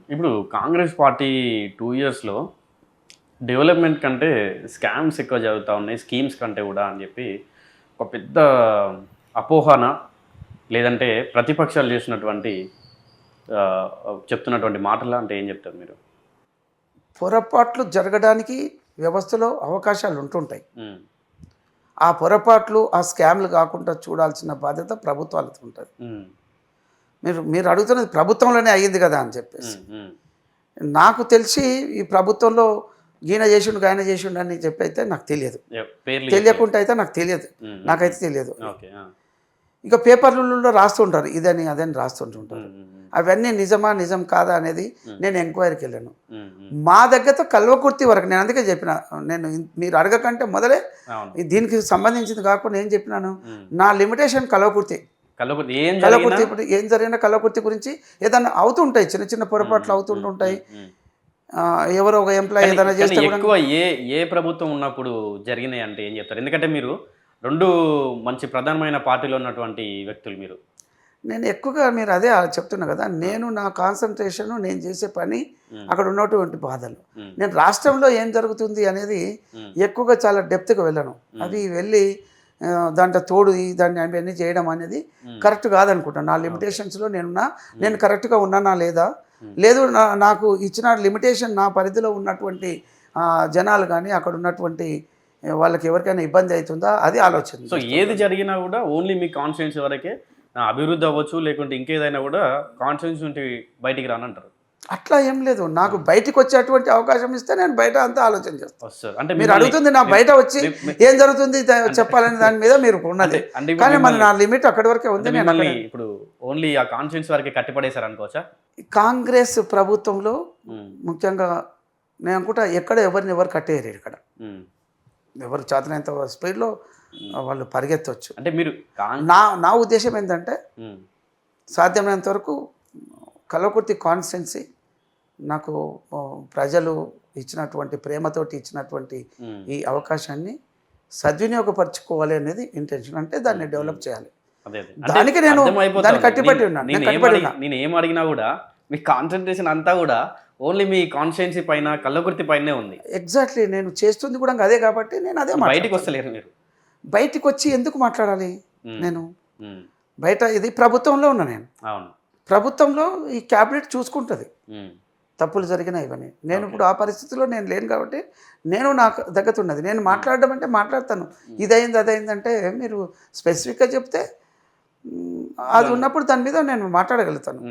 ఇప్పుడు కాంగ్రెస్ పార్టీ 2 ఇయర్స్‌లో డెవలప్‌మెంట్ కంటే స్కామ్స్ ఎక్కువ జరుగుతా ఉన్నాయి. స్కీమ్స్ కంటే గూడా అని జెప్పి ఒక పెద్ద అపోహన లేదంటే ప్రతిపక్షాలు చేసినటువంటి ఆహ్, చెప్తున్నటువంటి మాటలా అంటే ఏం చెప్తారు మీరు? పొరపాట్లు జరగడానికి వ్యవస్థలో అవకాశాలు ఉంటుంటాయి. హ్మ్. ఆ పొరపాట్లు, ఆ స్కామ్‌లు కాకుండా చూడాల్సిన బాధ్యత ప్రభుత్వాలది ఉంటది. హ్మ్. మీరు మీరు అడుగుతున్నది ప్రభుత్వంలోనే అయ్యింది కదా అని చెప్పేసి. హ్మ్. హ్మ్. నాకు తెలిసి ఈ ప్రభుత్వంలో ఈయన చేసిండు, ఆయన చేసిండు అని చెప్పైతే నాకు తెలియదు. పేర్లు చెప్పలేరు. తెలియకుండా అయితే నాకు తెలియదు. హ్మ్. హ్మ్. నాకైతే హ్మ్. తెలియదు. ఓకే. ఆ! ఇంకా పేపర్‌లలో రాస్తుంటారు. ఇదని, అదని రాస్తుంటుంటారు. హ్మ్. హ్మ్. హ్మ్. అవన్నీ నిజమా, నిజం కాదా అనేది హ్మ్. నేను ఎంక్వైరీకి వెళ్ళాను. హ్మ్. హ్మ్. మా దగ్గరతో కల్వకుర్తి వరకు నేను అందుకే చెప్పిన. నేను మీరు అడగకంటే మొదలే అవును. దీనికి సంబంధించింది కాకుండా ఏం చెప్పినాను, హ్మ్. నా లిమిటేషన్ కల్వకుర్తి. కళ్ళకుర్తి ఏం జరిగినా కల్వకుర్తి ఇప్పుడు ఏం జరిగినా కల్వకుర్తి గురించి ఏదన్నా అవుతుంటాయి. చిన్న చిన్న హ్మ్. పొరపాట్లు హ్మ్. హ్మ్. అవుతుంటుంటాయి. హ్మ్. హ్మ్. ఎవరో ఒక ఎంప్లాయీ కానీ ఏదైనా కానీ చేస్తే కూడా ఎక్కువ ఏ ప్రభుత్వం ఉన్నప్పుడు జరిగినాయి అంటే ఏం చెప్తారు? ఎందుకంటే మీరు 2 మంచి ప్రధానమైన పార్టీలో ఉన్నటువంటి వ్యక్తులు మీరు. నేను ఎక్కువగా మీరు అదే చెప్తున్నా కదా! ఆ! నేను నా కాన్సంట్రేషను నేను చేసే పని, హ్మ్. అక్కడ ఉన్నటువంటి బాధలు. హ్మ్. నేను రాష్ట్రంలో ఏం జరుగుతుంది అనేది హ్మ్. ఎక్కువగా చాలా డెప్త్‌గా వెళ్ళను. హ్మ్. అవి వెళ్ళి దాంట్లో తోడు దాన్ని అవన్నీ చేయడం అనేది హ్మ్. కరెక్ట్ కాదనుకుంటాను. నా ఓకే. లిమిటేషన్స్‌లో నేనున్నా. నేను హ్మ్. కరెక్ట్‌గా ఉన్నానా లేదా? హ్మ్. లేదు నాకు ఇచ్చిన లిమిటేషన్ నా పరిధిలో ఉన్నటువంటి జనాలు గానీ, అక్కడ ఉన్నటువంటి వాళ్ళకి ఎవరికైనా ఇబ్బంది అయితుందా? అది ఆలోచన సో, ఏది చేస్తుంటాను. జరిగినా గూడా ఓన్లీ మీ కాన్స్టిట్యుయెన్సీ వరకే అభివృద్ధి అవ్వచ్చు, లేకుంటే ఇంకేదైనా గూడా కాన్స్టిట్యుయెన్సీ నుండి బయటికి రానంటారు. అట్లా ఏం లేదు. ఆ! నాకు బయటికొచ్చేటువంటి అవకాశం ఇస్తే నేను బయట అంతా ఆలోచన చేస్తా. వస్తారు. అంటే మీరు మిమ్మల్ని అడుగుతుంది నా మీరు బయట వచ్చి మీ మీ ఏం జరుగుతుంది అంటే చెప్పాలనే దాని మీద మీరు ఉన్నది. అంటే ఇప్పుడు కానీ మరి మిమ్మల్ని నా లిమిట్ అక్కడి వరకే అంటే ఉంది. నేను మిమ్మల్ని అక్కడే ఇప్పుడు ఓన్లీ ఆ కాన్స్టిట్యుయెన్సీ వరకే కట్టిపడేసారనుకోవచ్చా? కాంగ్రెస్ ప్రభుత్వంలో హ్మ్. ముఖ్యంగా నేను అనుకుంటా ఎక్కడ ఎవరిని ఎవరు కట్టేయరు ఇక్కడ. హ్మ్. ఎవరు చేతనైనంత స్పీడ్‌లో హ్మ్. వాళ్ళు పరిగెత్తొచ్చు. అంటే మీరు నా నా ఉద్దేశ్యం ఏంటంటే హ్మ్. సాధ్యమైనంత వరకు కల్వకుర్తి కాన్స్టిట్యున్సీ నాకు ప్రజలు ఇచ్చినటువంటి ప్రేమతోటి ఇచ్చినటువంటి హ్మ్. ఈ అవకాశాన్ని సద్వినియోగపరచుకోవాలి అనేది ఇంటెన్షన్. అంటే హ్మ్. దాన్ని హ్మ్. డెవలప్ చేయాలి. అదే. అంటే దానికి నేను అర్థమైపోతా దాన్ని ఉంది. కట్టిపట్టి ఉన్నాను. నేను కట్టిపడి ఉన్నా. నేనేం అడిగినా గూడా మీ కాన్సంట్రేషన్ అంతా గూడా ఓన్లీ మీ కాన్స్టిట్యుయెన్సీ పైన, కల్లకుర్తి పైనే ఉంది. ఎగ్జాక్ట్‌లీ నేను చేస్తుంది కూడా అదే కాబట్టి నేను అదే అసలు మాట్లాడతాను. బయటికొస్తలేరు మీరు. బయటికొచ్చి ఎందుకు మాట్లాడాలి హ్మ్. నేను? హ్మ్. బయట ఇది ప్రభుత్వంలో ఉన్నా నేను. అవును. ప్రభుత్వంలో ఈ క్యాబినెట్ చూసుకుంటది. హ్మ్. తప్పులు జరిగినా ఇవన్నీ. నేను ఓకే. ఇప్పుడు ఆ పరిస్థితిలో నేను లేను కాబట్టి, నేను నాకు దగ్గతున్నది. నేను హ్మ్. మాట్లాడడం అంటే మాట్లాడతాను. హ్మ్. ఇదయింది, అదయిందంటే మీరు స్పెసిఫిక్‌గా చెప్తే అది దాన్ని ఉన్నప్పుడు దాని మీద నేను మాట్లాడగలుగుతాను. హ్మ్.